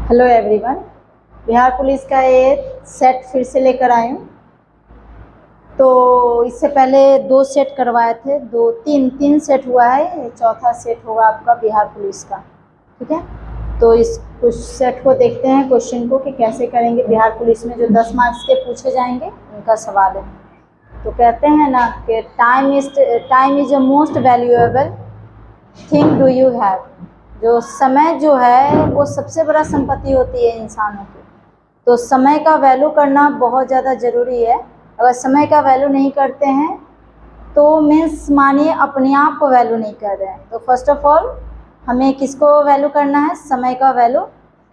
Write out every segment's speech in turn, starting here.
Hello everyone, Bihar police का ये set फिर से लेकर आई हूँ। तो इससे पहले 2 सेट करवाए थे, तीन सेट हुआ है, ये चौथा सेट होगा आपका बिहार पुलिस का। ठीक है, तो इस कुछ सेट को देखते हैं, क्वेश्चन को कि कैसे करेंगे। बिहार पुलिस में जो 10 मार्क्स के पूछे जाएंगे उनका सवाल है। तो कहते हैं ना कि time is a most valuable thing do you have. जो समय जो है वो सबसे बड़ा संपत्ति होती है इंसानों की। तो समय का वैल्यू करना बहुत ज़्यादा ज़रूरी है। अगर समय का वैल्यू नहीं करते हैं तो मीन्स मानिए अपने आप को वैल्यू नहीं कर रहे हैं। तो फर्स्ट ऑफ ऑल हमें किसको वैल्यू करना है? समय का वैल्यू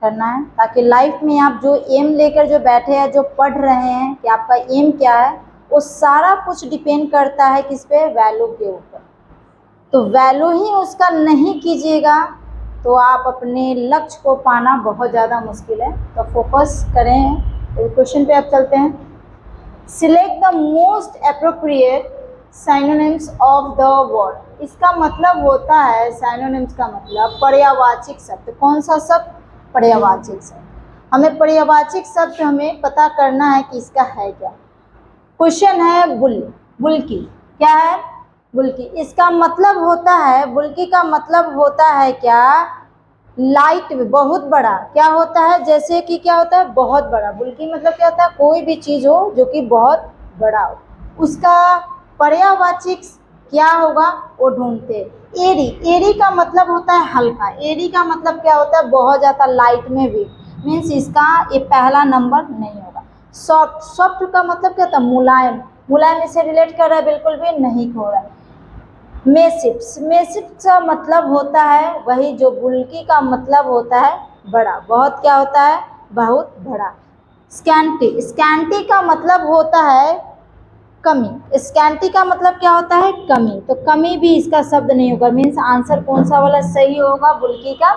करना है, ताकि लाइफ में आप जो एम लेकर जो बैठे हैं, जो पढ़ रहे हैं कि आपका एम क्या है, वो सारा कुछ डिपेंड करता है किस पे? वैल्यू के ऊपर। तो वैल्यू ही उसका नहीं कीजिएगा तो आप अपने लक्ष्य को पाना बहुत ज़्यादा मुश्किल है। तो फोकस करें। क्वेश्चन पे अब चलते हैं। Select the most appropriate synonyms of the word. इसका मतलब होता है, साइनोनिम्स का मतलब पर्यायवाची शब्द। कौन सा शब्द? पर्यायवाची शब्द। हमें पर्यायवाची शब्द हमें पता करना है कि इसका है क्या। क्वेश्चन है बुल्की। क्या है? बुल्की। इसका मतलब होता है, बुल्की का मतलब होता है क्या? लाइट, बहुत बड़ा। क्या होता है? जैसे कि क्या होता है? बहुत बड़ा। बुल्की मतलब क्या होता है? कोई भी चीज़ हो जो कि बहुत बड़ा हो। उसका पर्यायवाची क्या होगा वो ढूंढते। एरी। एरी का मतलब होता है हल्का। एरी का मतलब क्या होता है? बहुत ज़्यादा लाइट में भी, मीन्स इसका ये पहला नंबर नहीं होगा। सॉफ्ट। सॉफ्ट का मतलब क्या होता है? मुलायम। मुलायम से रिलेट कर रहा है? बिल्कुल भी नहीं हो रहा है। मेसिप्स। मेसिप्स का मतलब होता है वही जो बुल्की का मतलब होता है बड़ा। बहुत क्या होता है? बहुत बड़ा। स्कैंटी। स्कैंटी का मतलब होता है कमी। स्कैंटी का मतलब क्या होता है? कमी। तो कमी भी इसका शब्द नहीं होगा। मीन्स आंसर कौन सा वाला सही होगा? बुल्की का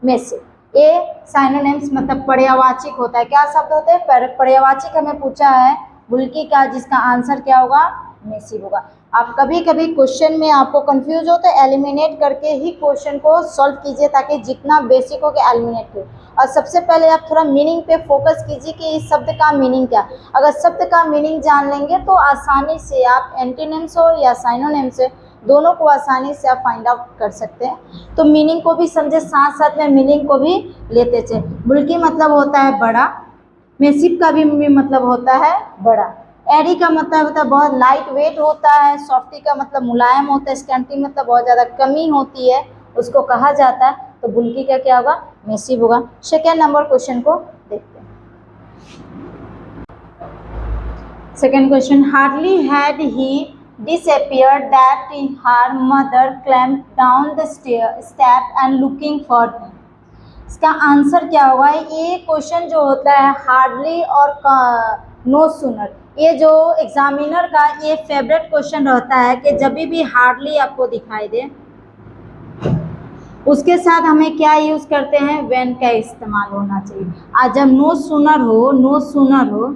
मेसिप। ये साइनोनिम्स मतलब पर्यायवाची होता है। क्या शब्द होते हैं? पर्यायवाची हमें पूछा है बुल्की का, जिसका आंसर क्या होगा? मेसिप होगा। आप कभी कभी क्वेश्चन में आपको कंफ्यूज हो तो एलिमिनेट करके ही क्वेश्चन को सॉल्व कीजिए, ताकि जितना बेसिक हो के एलिमिनेट हो। और सबसे पहले आप थोड़ा मीनिंग पे फोकस कीजिए कि इस शब्द का मीनिंग क्या। अगर शब्द का मीनिंग जान लेंगे तो आसानी से आप एंटीनिम्स हो या साइनोनिम्स हो, दोनों को आसानी से आप फाइंड आउट कर सकते हैं। तो मीनिंग को भी समझे, साथ साथ में मीनिंग को भी लेते चले। बुल्की मतलब होता है बड़ा। मेसिप का भी मतलब होता है बड़ा। एरी का मतलब होता है बहुत लाइट वेट होता है। सॉफ्टी का मतलब मुलायम होता है। स्कैंटी मतलब बहुत ज़्यादा कमी होती है, उसको कहा जाता है। तो बुल्की का क्या होगा? मेसिप होगा। सेकेंड नंबर क्वेश्चन को देखते हैं। Second question, hardly had he disappeared that her mother climbed down the step and looking for him। इसका आंसर क्या होगा? ये क्वेश्चन जो होता है हार्डली और नो सूनर, ये जो एग्जामिनर का ये फेवरेट क्वेश्चन रहता है कि जब भी हार्डली आपको दिखाई दे उसके साथ हमें क्या यूज़ करते हैं? व्हेन का इस्तेमाल होना चाहिए। आज जब नो सूनर हो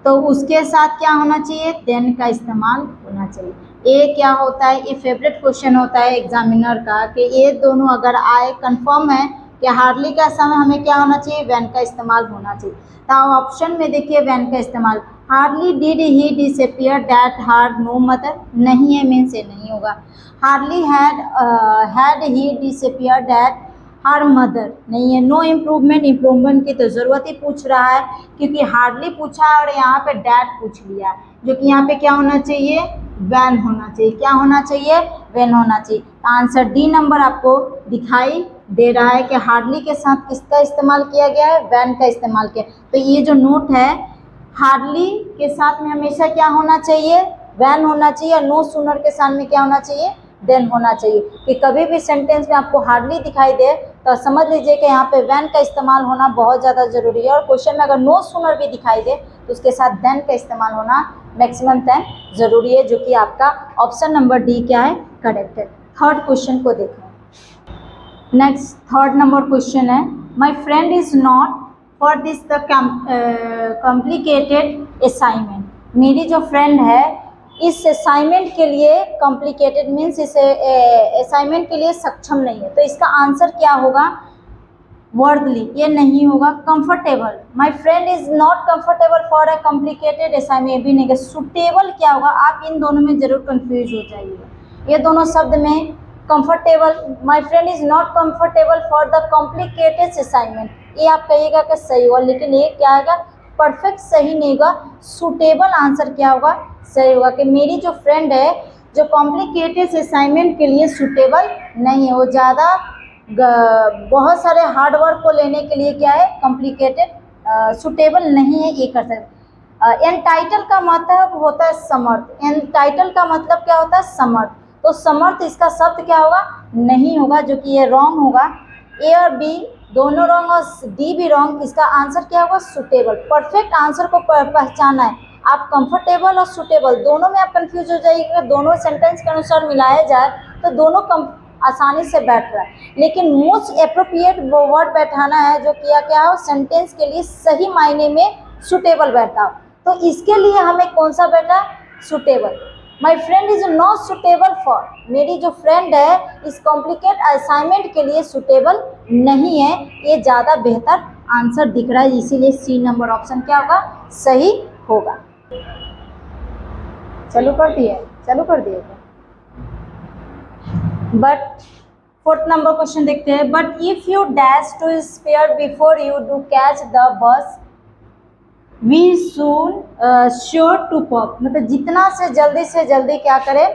तो उसके साथ क्या होना चाहिए? देन का इस्तेमाल होना चाहिए। ये क्या होता है? ये फेवरेट क्वेश्चन होता है एग्जामिनर का कि ये दोनों अगर आए, कंफर्म है कि हार्डली का समय हमें क्या होना चाहिए? व्हेन का इस्तेमाल होना चाहिए। तो ऑप्शन में देखिए व्हेन का इस्तेमाल। Hardly did he disappear that her no mother, नहीं है, मीन से नहीं होगा। Hardly had he disappear that her mother, नहीं है। नो इम्प्रूवमेंट, इम्प्रूवमेंट की तो ज़रूरत ही पूछ रहा है क्योंकि हार्डली पूछा है और यहाँ पे डैट पूछ लिया, जो कि यहाँ पे क्या होना चाहिए? वैन होना चाहिए। क्या होना चाहिए? वैन होना चाहिए। आंसर डी नंबर आपको दिखाई दे रहा है कि हार्डली के साथ किसका इस्तेमाल किया गया है? वैन का इस्तेमाल किया। तो ये जो नोट है, हार्डली के साथ में हमेशा क्या होना चाहिए? वैन होना चाहिए। नो सूनर के साथ में क्या होना चाहिए? देन होना चाहिए। कि कभी भी सेंटेंस में आपको हार्डली दिखाई दे तो समझ लीजिए कि यहाँ पे वैन का इस्तेमाल होना बहुत ज़्यादा ज़रूरी है। और क्वेश्चन में अगर नो सूनर भी दिखाई दे तो उसके साथ देन का इस्तेमाल होना मैक्सिमम टाइम ज़रूरी है, जो कि आपका ऑप्शन नंबर डी क्या है? करेक्ट है। थर्ड क्वेश्चन को देखें। नेक्स्ट थर्ड नंबर क्वेश्चन है, my friend is not for this the complicated assignment. मेरी जो फ्रेंड है इस असाइनमेंट के लिए, कॉम्प्लिकेटेड मीन्स इस असाइनमेंट के लिए सक्षम नहीं है। तो इसका आंसर क्या होगा? वर्दली ये नहीं होगा। Comfortable, my friend is not comfortable for a complicated assignment, ये भी नहीं। सुटेबल क्या होगा, आप इन दोनों में जरूर कंफ्यूज हो जाइएगा। ये दोनों शब्द में comfortable, my friend is not comfortable for the complicated assignment, ये आप कहिएगा कि सही होगा, लेकिन ये क्या होगा, परफेक्ट सही नहीं होगा। सुटेबल आंसर क्या होगा, सही होगा कि मेरी जो फ्रेंड है जो कॉम्प्लिकेटेड असाइनमेंट के लिए सुटेबल नहीं है, वो ज़्यादा बहुत सारे हार्ड वर्क को लेने के लिए क्या है, कॉम्प्लिकेटेड सुटेबल नहीं है, ये कर सकते। एंटाइटल का मतलब होता है समर्थ, एंटाइटल का मतलब क्या होता है, समर्थ, तो समर्थ इसका शब्द क्या होगा, नहीं होगा, जो कि ये रॉन्ग होगा। ए और बी दोनों रॉन्ग और डी भी रॉन्ग, इसका आंसर क्या होगा, सुटेबल। परफेक्ट आंसर को पहचाना है, आप कंफर्टेबल और सुटेबल दोनों में आप कंफ्यूज हो जाइएगा। दोनों सेंटेंस के अनुसार मिलाया जाए तो दोनों आसानी से बैठ रहा है, लेकिन मोस्ट एप्रोप्रिएट वो वर्ड बैठाना है जो किया क्या हो, सेंटेंस के लिए सही मायने में सुटेबल बैठा हो। तो इसके लिए हमें कौन सा बैठा, suitable. My friend is not suitable for, मेरी जो फ्रेंड है इस कॉम्प्लिकेट असाइनमेंट के लिए सुटेबल नहीं है, ये ज़्यादा बेहतर आंसर दिख रहा है, इसीलिए सी नंबर ऑप्शन क्या होगा, सही होगा। चालू कर दिए। बट फोर्थ नंबर क्वेश्चन देखते हैं। But if you dash to spare before you do catch the bus we soon sure to pop, मतलब जितना से जल्दी क्या करे,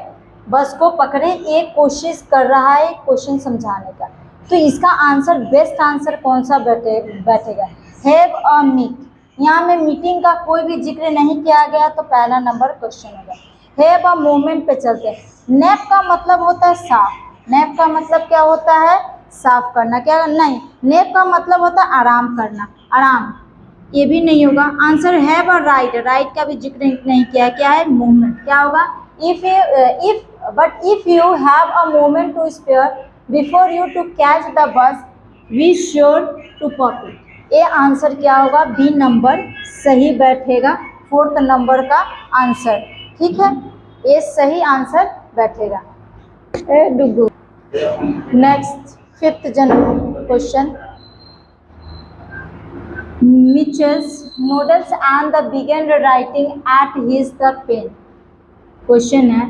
बस को पकड़े, एक कोशिश कर रहा है क्वेश्चन समझाने का। तो इसका आंसर, बेस्ट आंसर कौन सा बैठेगा, हैव अ मीट। यहाँ में मीटिंग का कोई भी जिक्र नहीं किया गया, तो पहला नंबर क्वेश्चन होगा। हैव अ मूवमेंट पे चलते हैं। नैप का मतलब होता है साफ, नैप का मतलब क्या होता है, साफ करना, क्या नहीं, नैप का मतलब होता है आराम करना, आराम, ये भी नहीं होगा। Answer have a right, right का भी जिक्र नहीं किया, क्या है, मूवमेंट, क्या होगा, if you have a movement to spare before you to catch the bus we sure to pop it, ये आंसर क्या होगा, बी नंबर सही बैठेगा, फोर्थ नंबर का आंसर, ठीक है, ये सही आंसर बैठेगा। डुगू। Next fifth general question, Mitchell's models and the began writing at his the pen। Question है,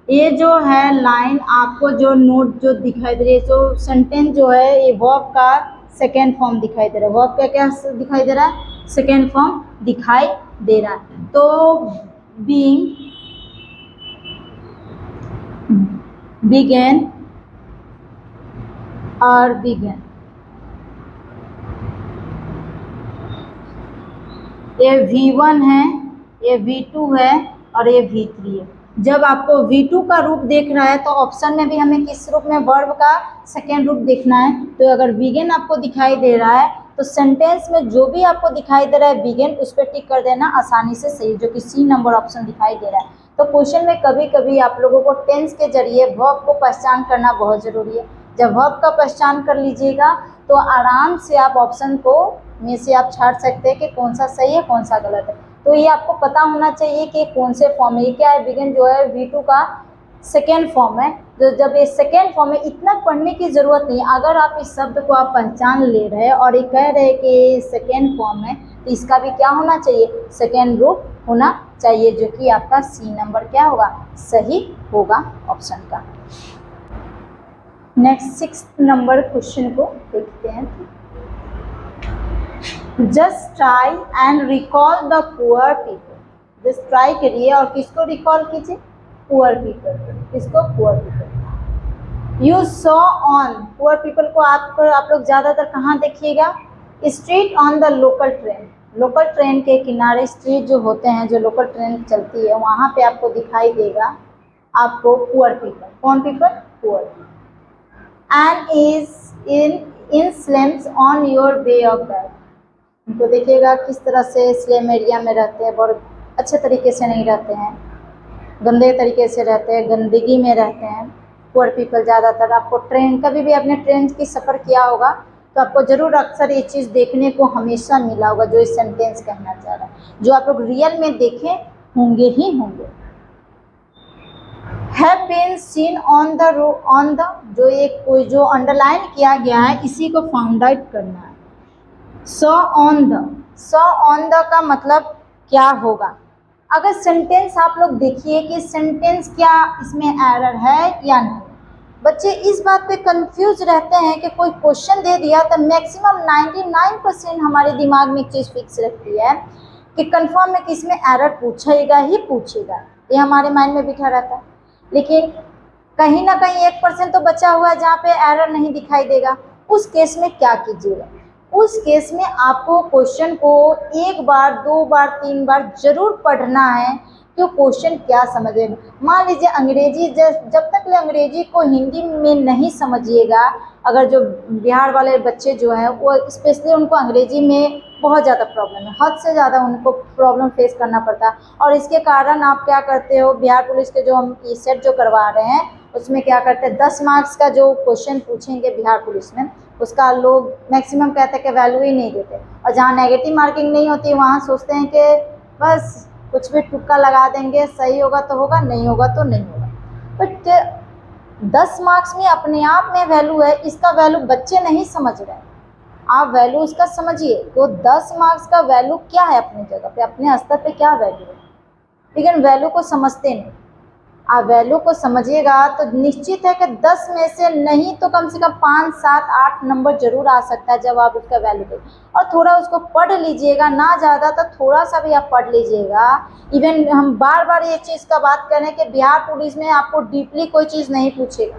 ये जो है लाइन आपको जो नोट जो दिखाई दे रही है, जो सेंटेंस जो है, ये वर्ब का सेकेंड फॉर्म दिखाई दे रहा है, वर्ब का क्या दिखाई दे रहा है, सेकेंड फॉर्म दिखाई दे रहा है। तो बीइंग, बिगेन और बिगेन, ये V1 है, ये V2 है और ये V3 है। जब आपको V2 का रूप देख रहा है तो ऑप्शन में भी हमें किस रूप में, वर्ब का सेकेंड रूप देखना है। तो अगर बिगिन आपको दिखाई दे रहा है तो सेंटेंस में जो भी आपको दिखाई दे रहा है बिगिन, उस पर टिक कर देना, आसानी से सही, जो कि सी नंबर ऑप्शन दिखाई दे रहा है। तो क्वेश्चन में कभी कभी आप लोगों को टेंस के जरिए वर्ब को पहचान करना बहुत ज़रूरी है। जब वर्ब का पहचान कर लीजिएगा तो आराम से आप ऑप्शन को में से आप छाट सकते हैं कि कौन सा सही है कौन सा गलत है। तो ये आपको पता होना चाहिए कि कौन से फॉर्म है, ये क्या है, बिगिन जो है V2 का सेकेंड फॉर्म है। तो जब ये सेकेंड फॉर्म है, इतना पढ़ने की ज़रूरत नहीं है। अगर आप इस शब्द को आप पहचान ले रहे हैं और ये कह रहे हैं कि सेकेंड फॉर्म है, तो इसका भी क्या होना चाहिए, सेकेंड रूप होना चाहिए, जो कि आपका सी नंबर क्या होगा, सही होगा ऑप्शन का। नेक्स्ट सिक्स्थ नंबर क्वेश्चन को देखते हैं। Just try and recall the poor people. Just try करिए और किसको रिकॉल कीजिए, पुअर पीपल, किसको, poor people. You saw on, poor people को आप लोग ज़्यादातर कहाँ देखिएगा, street on the local train, local train के किनारे स्ट्रीट जो होते हैं, जो लोकल ट्रेन चलती है, वहाँ पे आपको दिखाई देगा आपको पुअर पीपल। कौन people, poor. And is in slums on your way of life, उनको देखिएगा किस तरह से स्लम एरिया में रहते हैं, बहुत अच्छे तरीके से नहीं रहते हैं, गंदे तरीके से रहते हैं, गंदगी में रहते हैं पुअर पीपल ज़्यादातर। आपको ट्रेन, कभी भी आपने ट्रेन की सफ़र किया होगा तो आपको ज़रूर अक्सर ये चीज़ देखने को हमेशा मिला होगा, जो इस सेंटेंस कहना चाह रहा है, जो आप लोग रियल में देखे होंगे ही होंगे। Have been seen on the, जो एक कोई जो अंडरलाइन किया गया है, इसी को फाउंड आउट करना है। Saw on the, saw on the का मतलब क्या होगा? अगर सेंटेंस आप लोग देखिए कि सेंटेंस क्या इसमें एरर है या नहीं। बच्चे इस बात पे कंफ्यूज रहते हैं कि कोई क्वेश्चन दे दिया तो मैक्सिमम 99% हमारे दिमाग में एक चीज़ फिक्स रहती है कि कंफर्म में कि इसमें एरर पूछेगा ही पूछेगा, ये हमारे माइंड में बिठा रहता है। लेकिन कहीं ना कहीं 1% तो बचा हुआ है जहाँ पे एरर नहीं दिखाई देगा। उस केस में क्या कीजिएगा? उस केस में आपको क्वेश्चन को एक बार, दो बार, तीन बार जरूर पढ़ना है कि क्वेश्चन क्या समझेगा। मान लीजिए अंग्रेजी, जब तक ले अंग्रेजी को हिंदी में नहीं समझिएगा, अगर जो बिहार वाले बच्चे जो हैं वो स्पेशली उनको अंग्रेजी में बहुत ज़्यादा प्रॉब्लम है, हद से ज़्यादा उनको प्रॉब्लम फेस करना पड़ता है। और इसके कारण आप क्या करते हो, बिहार पुलिस के जो हम ई सेट जो करवा रहे हैं उसमें क्या करते हैं, 10 मार्क्स का जो क्वेश्चन पूछेंगे बिहार पुलिस में उसका लोग मैक्सिमम कहते हैं कि वैल्यू ही नहीं देते। और जहाँ नेगेटिव मार्किंग नहीं होती वहाँ सोचते हैं कि बस कुछ भी तुक्का लगा देंगे, सही होगा तो होगा, नहीं होगा तो नहीं होगा। बट 10 मार्क्स में अपने आप में वैल्यू है, इसका वैल्यू बच्चे नहीं समझ रहे हैं। आप वैल्यू उसका समझिए, तो 10 मार्क्स का वैल्यू क्या है अपनी जगह पे, अपने स्तर पे क्या वैल्यू है, लेकिन वैल्यू को समझते नहीं। आप वैल्यू को समझिएगा तो निश्चित है कि 10 में से नहीं तो कम से कम 5, 7, 8 नंबर जरूर आ सकता है जब आप उसका वैल्यू दें। और थोड़ा उसको पढ़ लीजिएगा, ना ज़्यादा तो थोड़ा सा भी आप पढ़ लीजिएगा। इवन हम बार बार ये चीज़ का बात करें कि बिहार पुलिस में आपको डीपली कोई चीज़ नहीं पूछेगा,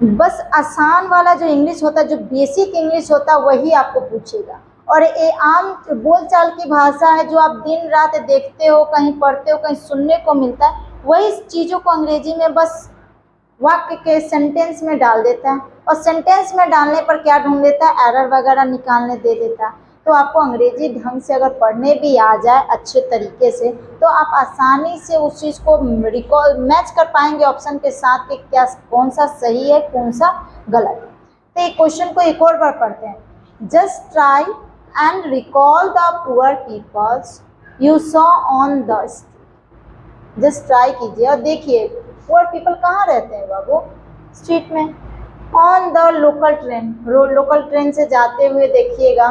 बस आसान वाला जो इंग्लिश होता है, जो बेसिक इंग्लिश होता है वही आपको पूछेगा। और ये आम बोलचाल की भाषा है जो आप दिन रात देखते हो, कहीं पढ़ते हो, कहीं सुनने को मिलता है, वही चीज़ों को अंग्रेजी में बस वाक्य के सेंटेंस में डाल देता है। और सेंटेंस में डालने पर क्या ढूंढ देता है, एरर वगैरह निकालने दे देता है। तो आपको अंग्रेजी ढंग से अगर पढ़ने भी आ जाए अच्छे तरीके से तो आप आसानी से उस चीज़ को रिकॉल मैच कर पाएंगे ऑप्शन के साथ कि क्या कौन सा सही है, कौन सा गलत है। तो ये क्वेश्चन को एक और बार पढ़ते हैं। Just try and recall the poor peoples you saw on the street. Just try कीजिए और देखिए पुअर पीपल कहाँ रहते हैं बाबू, स्ट्रीट में। On the local train, local train से जाते हुए देखिएगा,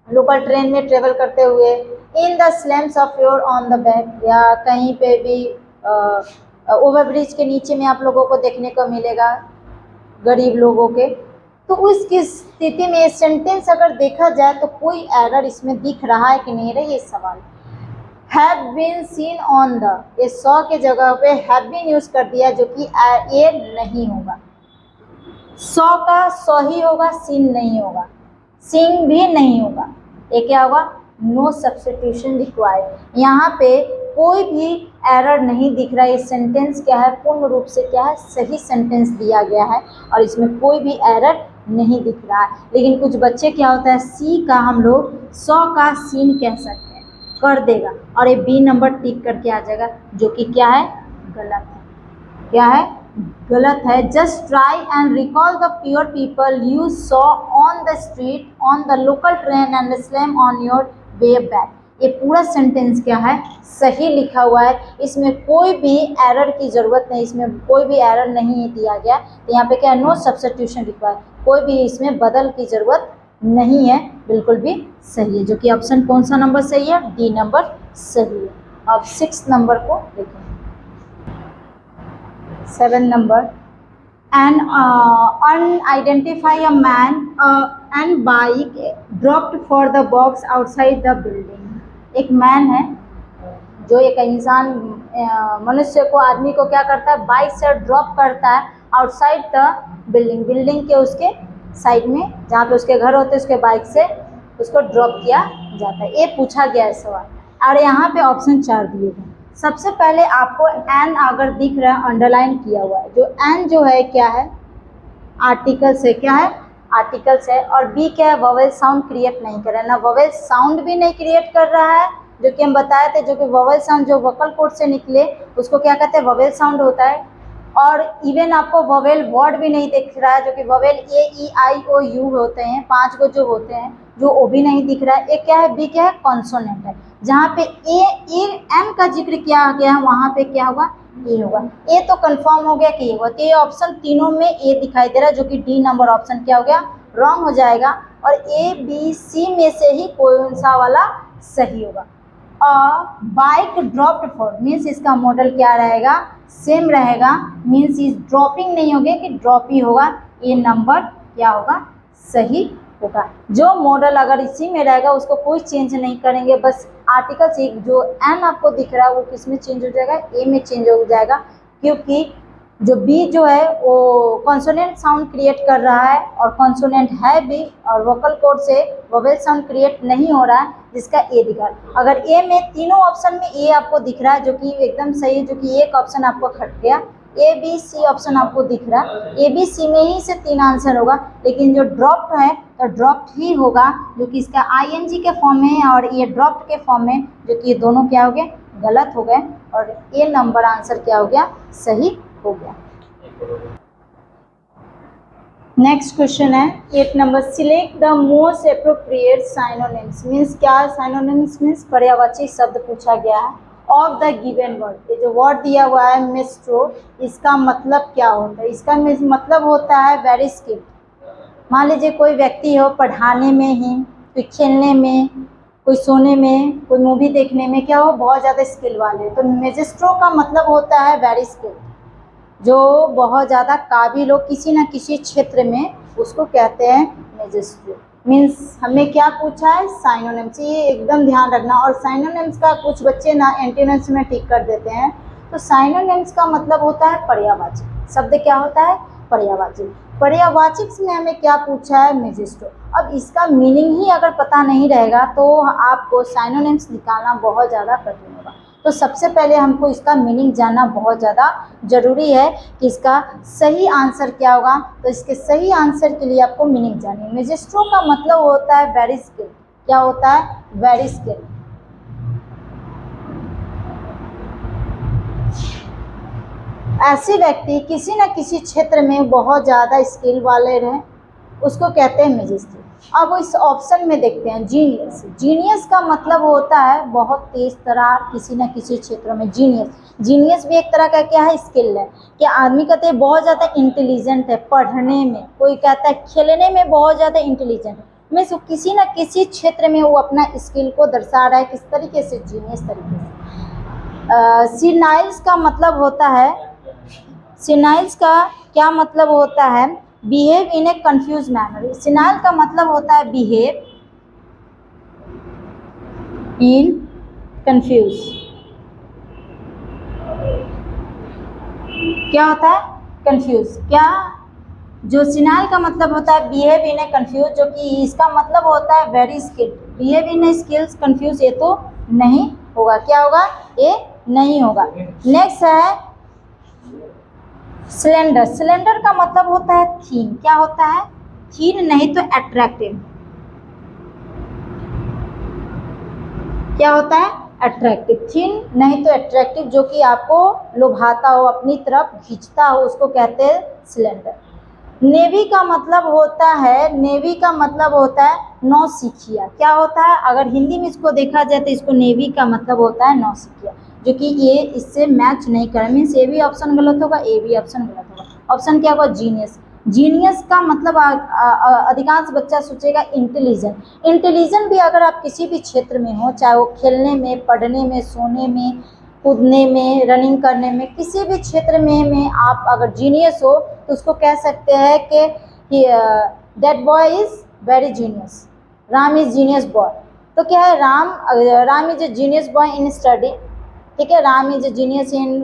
लोकल ट्रेन में ट्रेवल करते हुए। In the slums of your on the back, या कहीं पे भी ओवरब्रिज के नीचे में आप लोगों को देखने को मिलेगा गरीब लोगों के। तो उसकी स्थिति में सेंटेंस अगर देखा जाए तो कोई एरर इसमें दिख रहा है कि नहीं, रही ये सवाल। Have been seen on the, ये सॉ के जगह पे हैव बीन यूज कर दिया जो कि ये नहीं होगा। सॉ का सॉ ही होगा, सीन नहीं होगा, सीन भी नहीं होगा। ये क्या होगा, नो सब्स्टिट्यूशन रिक्वायर्ड। यहाँ पे कोई भी एरर नहीं दिख रहा है। ये सेंटेंस क्या है, पूर्ण रूप से क्या है, सही सेंटेंस दिया गया है और इसमें कोई भी एरर नहीं दिख रहा है। लेकिन कुछ बच्चे क्या होता है, सी का हम लोग सॉ का सीन कह सकते हैं, कर देगा और ये बी नंबर टिक करके आ जाएगा, जो कि क्या है, गलत है। क्या है, गलत है। Just try and recall the pure people you saw on the street on the local train and slam on your way back. ये पूरा सेंटेंस क्या है, सही लिखा हुआ है, इसमें कोई भी एरर की ज़रूरत नहीं, इसमें कोई भी एरर नहीं दिया गया। तो यहाँ पे क्या है, नो सब्स्टिट्यूशन रिक्वायर्ड, कोई भी इसमें बदल की ज़रूरत नहीं है, बिल्कुल भी सही है, जो कि ऑप्शन कौन सा नंबर सही है, डी नंबर सही है। अब 6 नंबर को देखें। 7 number, an unidentified a man and bike dropped for the box outside the building। एक मैन है जो एक इंसान मनुष्य को, आदमी को क्या करता है, बाइक से ड्रॉप करता है आउटसाइड द बिल्डिंग, बिल्डिंग के उसके साइड में जहाँ पे उसके घर होते हैं, उसके बाइक से उसको ड्रॉप किया जाता है। ये पूछा गया है सवाल और यहाँ पे ऑप्शन 4 दिए गए। सबसे पहले आपको एन अगर दिख रहा है, अंडरलाइन किया हुआ है, जो एन जो है क्या है, आर्टिकल्स है, क्या है, आर्टिकल्स है। और बी क्या है, वोवेल साउंड क्रिएट नहीं कर रहा है, ना वोवेल साउंड भी नहीं क्रिएट कर रहा है, जो कि हम बताए थे, जो कि वोवेल साउंड जो वोकल कोड से निकले उसको क्या कहते हैं, वोवेल साउंड होता है। और इवन आपको वोवेल वर्ड भी नहीं दिख रहा है, जो कि vowel A E I O you होते हैं, 5 को जो होते हैं, जो वो भी नहीं दिख रहा है। ए क्या है, बी क्या है, कॉन्सोनेंट है। जहाँ पे ए एम का जिक्र किया गया है वहाँ पे क्या होगा, ए होगा। ए तो कंफर्म हो गया कि ए होगा, तो ये ऑप्शन तीनों में ए दिखाई दे रहा है, जो कि डी नंबर ऑप्शन क्या हो गया, रॉन्ग हो जाएगा। और ए बी सी में से ही कौन सा वाला सही होगा। बाइक ड्रॉप्ड फॉर मीन्स इसका मॉडल क्या रहेगा, सेम रहेगा, मीन्स इज ड्रॉपिंग नहीं होगा कि ड्रॉप ही होगा, ये नंबर क्या होगा, सही होगा। जो मॉडल अगर इसी में रहेगा उसको कोई चेंज नहीं करेंगे, बस आर्टिकल से जो एन आपको दिख रहा है वो किस में चेंज हो जाएगा, ए में चेंज हो जाएगा, क्योंकि जो बी जो है वो कॉन्सोनेंट साउंड क्रिएट कर रहा है और कॉन्सोनेंट है बी, और वोकल कॉर्ड से वोवेल साउंड क्रिएट नहीं हो रहा है जिसका ए दिखा है। अगर ए में तीनों ऑप्शन में ए आपको दिख रहा है जो कि एकदम सही है, जो कि एक ऑप्शन आपको खट गया, ए बी सी ऑप्शन आपको दिख रहा है, ए बी सी में ही से 3 आंसर होगा, लेकिन जो ड्रॉप्ड है तो ड्रॉप्ड ही होगा जो कि इसका आईएनजी के फॉर्म में है और ये ड्रॉप्ड के फॉर्म में, जो कि ये दोनों क्या हो गए, गलत हो गए, और ए नंबर आंसर क्या हो गया, सही हो गया। नेक्स्ट क्वेश्चन है 8 number, select the most appropriate synonyms, means क्या, साइनोनिम्स मीन्स पर्यायवाची शब्द पूछा गया है ऑफ द गिवन वर्ड। ये जो वर्ड दिया हुआ है मेस्ट्रो, इसका मतलब क्या होता है, इसका मतलब होता है वेरी स्किल्ड। मान लीजिए कोई व्यक्ति हो पढ़ाने में ही, कोई खेलने में, कोई सोने में, कोई मूवी देखने में, क्या हो, बहुत ज़्यादा स्किल वाले, तो मेजिस्ट्रो का मतलब होता है वेरी स्किल्ड, जो बहुत ज़्यादा काबिल हो किसी न किसी क्षेत्र में, उसको कहते हैं मेजिस्ट्रो। मीन्स हमें क्या पूछा है, साइनोनिम्स, ये एकदम ध्यान रखना। और साइनोनिम्स का कुछ बच्चे ना एंटोनिम्स में ठीक कर देते हैं, तो साइनोनिम्स का मतलब होता है पर्यायवाची शब्द, क्या होता है, पर्यायवाची। पर्यायवाची में हमें क्या पूछा है, मेजिस्ट्रो। अब इसका मीनिंग ही अगर पता नहीं रहेगा तो आपको साइनोनिम्स निकालना बहुत ज़्यादा कठिन होगा। तो सबसे पहले हमको इसका मीनिंग जानना बहुत ज़्यादा ज़रूरी है कि इसका सही आंसर क्या होगा। तो इसके सही आंसर के लिए आपको मीनिंग जाननी है। मेजिस्ट्रो का मतलब होता है वेरी स्किल, क्या होता है, वेरी स्किल। ऐसे व्यक्ति किसी न किसी क्षेत्र में बहुत ज़्यादा स्किल वाले रहे, उसको कहते हैं मेजिस्ट्रो। अब इस ऑप्शन में देखते हैं जीनियस। जीनियस का मतलब होता है बहुत तेज तरार किसी न किसी क्षेत्र में, जीनियस भी एक तरह का क्या है, स्किल है। कि आदमी कहते हैं बहुत ज़्यादा इंटेलिजेंट है पढ़ने में, कोई कहता है खेलने में बहुत ज़्यादा इंटेलिजेंट है, मीन्स किसी न किसी क्षेत्र में वो अपना स्किल को दर्शा रहा है, किस तरीके से, जीनियस तरीके से। सीनाइल्स का मतलब होता है, सीनाइल्स का क्या मतलब होता है, behave in A confuse manner. Senile का मतलब होता है बिहेव इन कंफ्यूज, क्या होता है, कंफ्यूज। क्या, जो सिनाइल का मतलब होता है बिहेव इन ए कंफ्यूज, जो कि इसका मतलब होता है very skilled. Behave in A skills confuse, ये तो नहीं होगा, क्या होगा, ये नहीं होगा। नेक्स्ट है स्लेंडर। स्लेंडर का मतलब होता है थीन, क्या होता है, थीन नहीं तो अट्रैक्टिव, क्या होता है, अट्रैक्टिव। थीन नहीं तो अट्रैक्टिव, जो कि आपको लुभाता हो, अपनी तरफ खींचता हो, उसको कहते हैं स्लेंडर। नेवी का मतलब होता है, नेवी का मतलब होता है नौसिखिया, क्या होता है, अगर हिंदी में इसको देखा जाए तो इसको नेवी का मतलब होता है नौसिखिया, जो कि ये इससे मैच नहीं कर, मीन्स ए भी ऑप्शन गलत होगा, ए भी ऑप्शन गलत होगा। ऑप्शन क्या होगा, जीनियस। जीनियस का मतलब अधिकांश बच्चा सोचेगा इंटेलिजेंट। इंटेलिजेंट भी अगर आप किसी भी क्षेत्र में हो, चाहे वो खेलने में, पढ़ने में, सोने में, कूदने में, रनिंग करने में, किसी भी क्षेत्र में आप अगर जीनियस हो तो उसको कह सकते हैं कि that boy is very genius, Ram is genius boy. तो क्या है, Ram is a genius boy in study, ठीक है, Ram is a genius in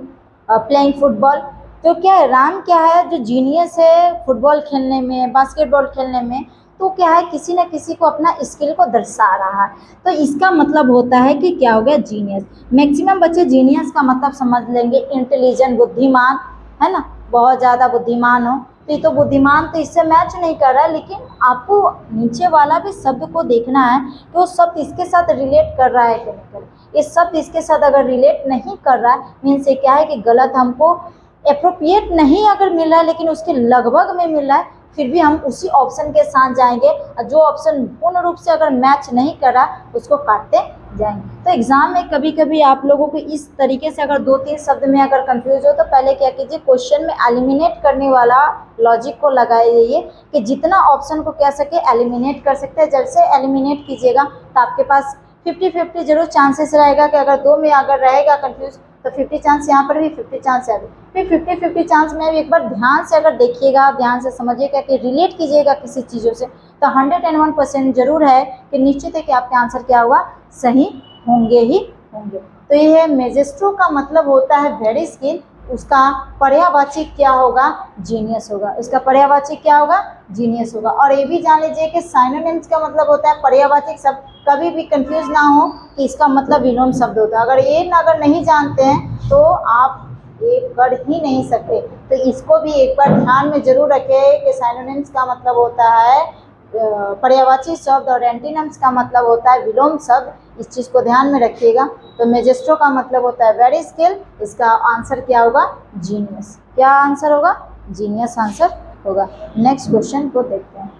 playing football. तो क्या है, राम क्या है, जो जीनियस है फुटबॉल खेलने में, बास्केटबॉल खेलने में, तो क्या है, किसी न किसी को अपना स्किल को दर्शा रहा है, तो इसका मतलब होता है कि क्या हो गया, जीनियस। मैक्सिमम बच्चे जीनियस का मतलब समझ लेंगे इंटेलिजेंट, बुद्धिमान, है ना, बहुत ज़्यादा बुद्धिमान हो, तो ये तो बुद्धिमान तो इससे मैच नहीं कर रहा है, लेकिन आपको नीचे वाला भी शब्द को देखना है कि वो शब्द इसके साथ रिलेट कर रहा है कि नहीं कर रहा है। ये शब्द इसके साथ अगर रिलेट नहीं कर रहा है, मीन्स ये क्या है कि गलत, हमको एप्रोप्रिएट नहीं अगर मिल रहा है लेकिन उसके लगभग में मिल रहा है, फिर भी हम उसी ऑप्शन के साथ जाएंगे, और जो ऑप्शन पूर्ण रूप से अगर मैच नहीं कर रहा उसको काटते जाएंगे। तो एग्जाम में कभी कभी आप लोगों को इस तरीके से अगर 2-3 शब्द में अगर कंफ्यूज हो तो पहले क्या कीजिए, क्वेश्चन में एलिमिनेट करने वाला लॉजिक को लगाइए कि जितना ऑप्शन को क्या सके एलिमिनेट कर सकते हैं। जैसे एलिमिनेट कीजिएगा तो आपके पास 50-50 जरूर चांसेस रहेगा कि अगर 2 में अगर रहेगा कंफ्यूज तो 50 चांस यहाँ पर भी, 50 चांस यहाँ भी, फिर 50-50 चांस में भी एक बार ध्यान से अगर देखिएगा, ध्यान से समझिएगा कि रिलेट कीजिएगा किसी चीज़ों से, तो 101% जरूर है कि निश्चित है कि आपके आंसर क्या होगा, सही होंगे ही होंगे। तो ये है मैजिस्ट्रो का मतलब होता है वेरी स्किल, उसका पर्यायवाची क्या होगा, जीनियस होगा। उसका पर्यायवाची क्या होगा, जीनियस होगा। और ये भी जान लीजिए कि साइनोनिम्स का मतलब होता है पर्यायवाची शब्द, कभी भी कंफ्यूज ना हो कि इसका मतलब विलोम शब्द होता है। अगर ये अगर नहीं जानते हैं तो आप ये कर ही नहीं सकते। तो इसको भी एक बार ध्यान में जरूर रखें कि साइनोनिम्स का मतलब होता है पर्यायवाची शब्द और एंटीनम्स का मतलब होता है विलोम शब्द। इस चीज़ को ध्यान में रखिएगा। तो मैजिस्ट्रो का मतलब होता है वेरी स्किल, इसका आंसर क्या होगा, जीनियस। क्या आंसर होगा, जीनियस आंसर होगा। नेक्स्ट क्वेश्चन को देखते हैं।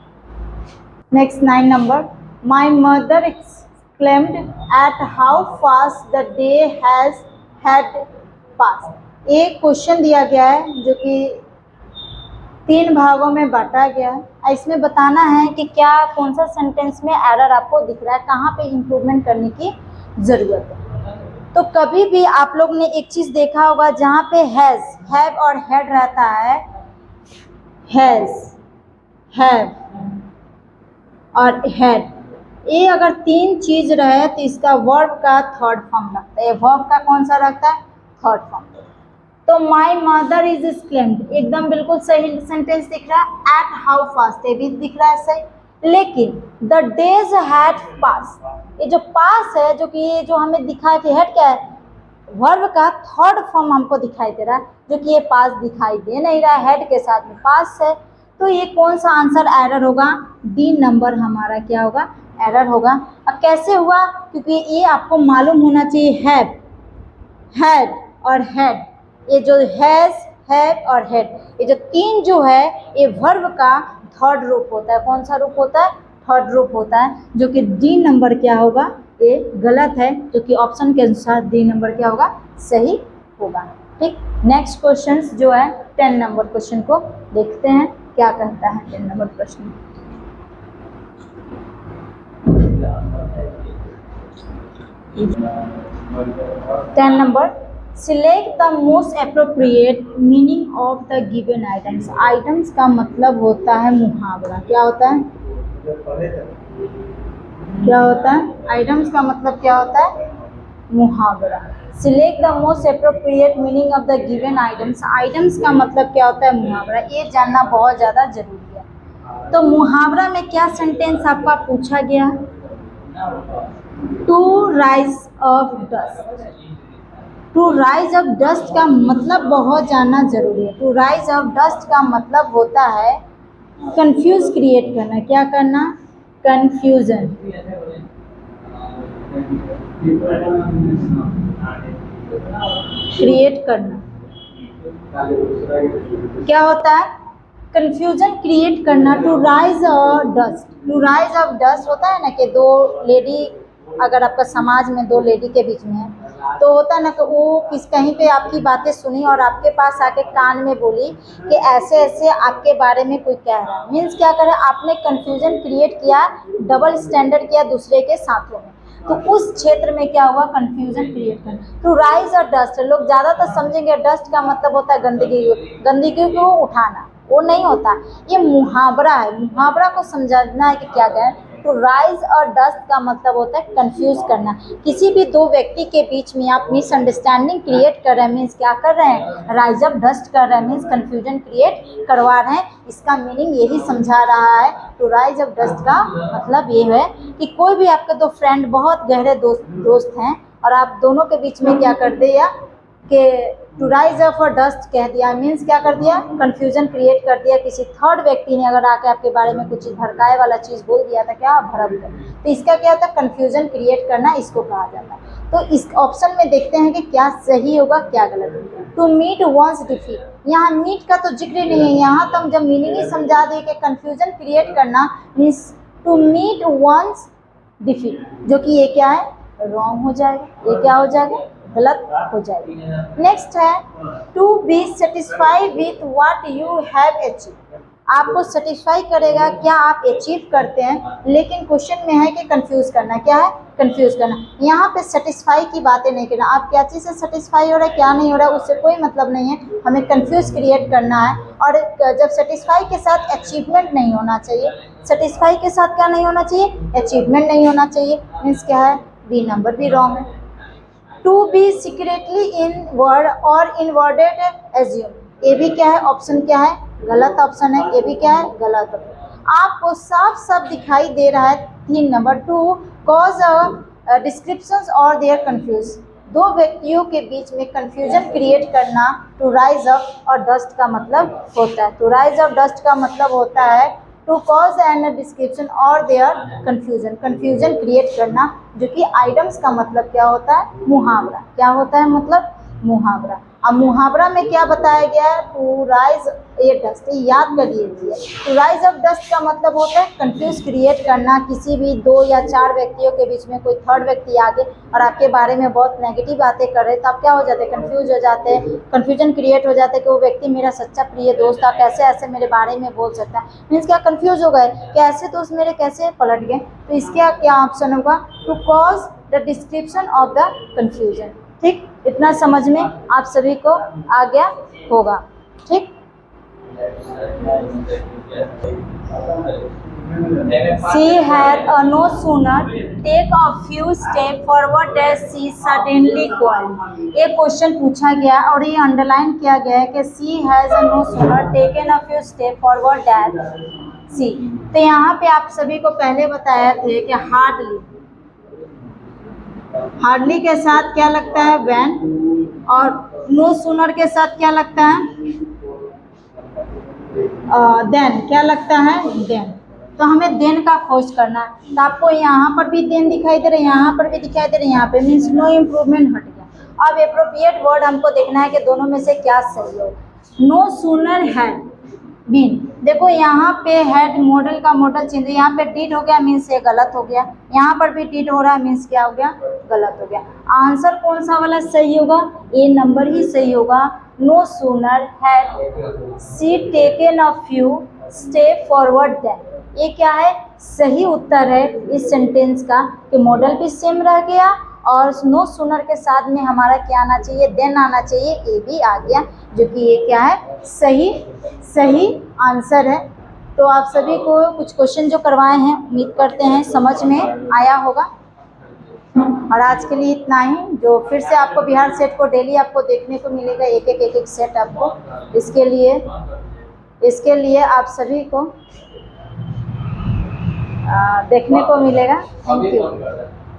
Next 9 number, my mother exclaimed at how fast the day had pass. एक क्वेश्चन दिया गया है जो कि 3 भागों में बांटा गया है। इसमें बताना है कि क्या कौन सा सेंटेंस में एरर आपको दिख रहा है, कहाँ पे इम्प्रूवमेंट करने की ज़रूरत है। तो कभी भी आप लोग ने एक चीज़ देखा होगा जहाँ पे हैज़, हैव और हैड रहता है, हैज़, हैव और हैड, ये अगर 3 चीज़ रहे तो इसका वर्ब का थर्ड फॉर्म लगता है। वर्ब का कौन सा लगता है, थर्ड फॉर्म। तो माई मदर इज स्क्लेम्ड एकदम बिल्कुल सही सेंटेंस दिख रहा है। एट हाउ फास्ट ये भी दिख रहा है सही, लेकिन द डेज हैड पास, ये जो पास है जो कि ये जो हमें दिखाई कि हेड क्या है, वर्ब का थर्ड फॉर्म हमको दिखाई दे रहा है, जो कि ये पास दिखाई दे नहीं रहा है, हेड के साथ में पास है। तो ये कौन सा आंसर एरर होगा, डी नंबर हमारा क्या होगा, एरर होगा। अब कैसे हुआ, क्योंकि ये आपको मालूम होना चाहिए, हैव, हैड और हैड, ये जो हैज, हैव और हैड, ये जो 3 जो है ये वर्ब का थर्ड रूप होता है। कौन सा रूप होता है, थर्ड रूप होता है, जो कि डी नंबर क्या होगा, ये गलत है, जो कि ऑप्शन के अनुसार डी नंबर क्या होगा, सही होगा। ठीक, नेक्स्ट क्वेश्चन जो है 10 नंबर क्वेश्चन को देखते हैं क्या कहता है 10 नंबर प्रश्न। 10 number, select the most appropriate meaning of the given items. Items का मतलब होता है मुहावरा। क्या होता है, क्या होता है, आइटम्स का मतलब क्या होता है, मुहावरा। Select the most appropriate meaning of the given items, items का मतलब क्या होता है, मुहावरा। ये जानना बहुत ज़्यादा जरूरी है। तो मुहावरा में क्या सेंटेंस आपका पूछा गया, to raise of dust. To raise of dust का मतलब बहुत जानना जरूरी है। टू राइज ऑफ डस्ट का मतलब होता है कंफ्यूज क्रिएट करना। क्या करना, कंफ्यूजन, क्रिएट करना। क्या होता है, कंफ्यूजन क्रिएट करना। To raise of dust, to raise of dust होता है ना कि 2 लेडी, अगर आपका समाज में 2 लेडी के बीच में है तो होता है ना कि वो कहीं पे आपकी बातें सुनी और आपके पास आके कान में बोली कि ऐसे ऐसे आपके बारे में कोई कह रहा है। मीन्स क्या करे, आपने कंफ्यूजन क्रिएट किया, डबल स्टैंडर्ड किया दूसरे के साथों में, तो उस क्षेत्र में क्या हुआ, कंफ्यूजन क्रिएट करना। टू राइज और डस्ट, लोग ज़्यादातर समझेंगे डस्ट का मतलब होता है गंदगी, गंदगी को उठाना, वो नहीं होता, ये मुहावरा है। मुहावरा को समझना है कि क्या कहें। टू राइज और डस्ट का मतलब होता है कंफ्यूज करना। किसी भी 2 व्यक्ति के बीच में आप मिसअंडरस्टैंडिंग क्रिएट कर रहे हैं, मीन्स क्या कर रहे हैं, राइज अप डस्ट कर रहे हैं, मीन्स कंफ्यूजन क्रिएट करवा रहे हैं। इसका मीनिंग यही समझा रहा है। टू राइज अप डस्ट का मतलब ये है कि कोई भी आपके 2 फ्रेंड बहुत गहरे दोस्त हैं और आप दोनों के बीच में क्या कर दिया कि टू राइज अप और डस्ट कह दिया, मीन्स क्या कर दिया, कंफ्यूजन क्रिएट कर दिया। किसी थर्ड व्यक्ति ने अगर आके आपके बारे में कुछ भड़काए वाला चीज़ बोल दिया था, क्या भड़क गया, तो इसका क्या होता है, कंफ्यूजन क्रिएट करना, इसको कहा जाता है। तो इस ऑप्शन में देखते हैं कि क्या सही होगा क्या गलत होगा। टू मीट वंस डिफीट, यहाँ मीट का तो जिक्र नहीं है, यहाँ तो हम जब मीनिंग ही समझा दिए कि कंफ्यूजन क्रिएट करना means to meet one's defeat, जो कि ये क्या है, रॉन्ग हो जाएगा, ये क्या हो जाएगा, गलत हो जाएगा। नेक्स्ट है to be satisfied with what you have achieve, आपको सेटिस्फाई करेगा क्या आप अचीव करते हैं, लेकिन क्वेश्चन में है कि कंफ्यूज करना, क्या है, कंफ्यूज करना। यहाँ पे सेटिस्फाई की बातें नहीं करना, आप क्या चीज़ से सेटिस्फाई हो रहा है क्या नहीं हो रहा है उससे कोई मतलब नहीं है, हमें कंफ्यूज क्रिएट करना है। और जब सेटिस्फाई के साथ अचीवमेंट नहीं होना चाहिए, सेटिस्फाई के साथ क्या नहीं होना चाहिए, अचीवमेंट नहीं होना चाहिए, मीन्स क्या है, बी नंबर भी रॉन्ग है। To be secretly inward और इनवर्डेड एज्यूम, ये भी क्या है, ऑप्शन क्या है, गलत ऑप्शन है, ये भी क्या है, गलत। आपको साफ साफ दिखाई दे रहा है 3 नंबर, टू कॉज डिस्क्रिप्शंस और देयर कंफ्यूज, दो व्यक्तियों के बीच में कंफ्यूजन क्रिएट करना। टू राइज अप और डस्ट का मतलब होता है, टू राइज अप डस्ट का मतलब होता है टू कॉज एंड डिस्क्रिप्शन और देयर कंफ्यूजन, कंफ्यूजन क्रिएट करना, जो कि आइटम्स का मतलब क्या होता है, मुहावरा, क्या होता है, मतलब मुहावरा। अब मुहावरा में क्या बताया गया है, टू राइज ए डस्ट, याद कर लीजिए, टू राइज अप डस्ट का मतलब होता है कंफ्यूज क्रिएट करना, किसी भी 2 या 4 व्यक्तियों के बीच में कोई थर्ड व्यक्ति आगे और आपके बारे में बहुत नेगेटिव बातें कर रहे हैं, तो आप क्या हो जाते हैं, कंफ्यूज हो जाते हैं, कंफ्यूजन क्रिएट हो जाता है कि वो व्यक्ति मेरा सच्चा प्रिय दोस्त था, कैसे ऐसे मेरे बारे में बोल सकता है, मीन्स क्या, कंफ्यूज हो गए कि ऐसे दोस्त मेरे कैसे पलट गए। तो इसका क्या ऑप्शन होगा, to cause the description of the confusion. ठीक, इतना समझ में आप सभी को आ गया होगा। ठीक, she had no sooner take a few steps forward that she suddenly called, ये क्वेश्चन पूछा गया और ये अंडरलाइन किया गया है कि she has no sooner taken a few steps forward that she, तो यहाँ पे आप सभी को पहले बताया थे कि हार्डली, हार्डली के साथ क्या लगता है, व्हेन, और नो सूनर के साथ क्या लगता है, देन, क्या लगता है, देन। तो हमें देन का खोज करना है, तो आपको यहाँ पर भी देन दिखाई दे रहा है, यहाँ पर भी दिखाई दे रहा है, यहाँ पे मीन्स नो इम्प्रूवमेंट हट गया। अब एप्रोप्रिएट वर्ड हमको देखना है कि दोनों में से क्या सही हो। नो सूनर हैड बीन, देखो यहाँ पे हेड मॉडल का मॉडल चेंज, यहाँ पे डिड हो गया मीन्स ये गलत हो गया, यहाँ पर भी डिड हो रहा है मीन्स क्या हो गया, गलत हो गया। आंसर कौन सा वाला सही होगा, ए नंबर ही सही होगा। No sooner had she taken a few step forward then, ये क्या है, सही उत्तर है इस सेंटेंस का कि मॉडल भी सेम रह गया और नो सूनर के साथ में हमारा क्या आना चाहिए, देन आना चाहिए, ए भी आ गया, जो कि ये क्या है, सही आंसर है। तो आप सभी को कुछ क्वेश्चन जो करवाए हैं उम्मीद करते हैं समझ में आया होगा। और आज के लिए इतना ही, जो फिर से आपको बिहार सेट को डेली आपको देखने को मिलेगा, एक सेट आपको, इसके लिए आप सभी को देखने को मिलेगा। Thank you.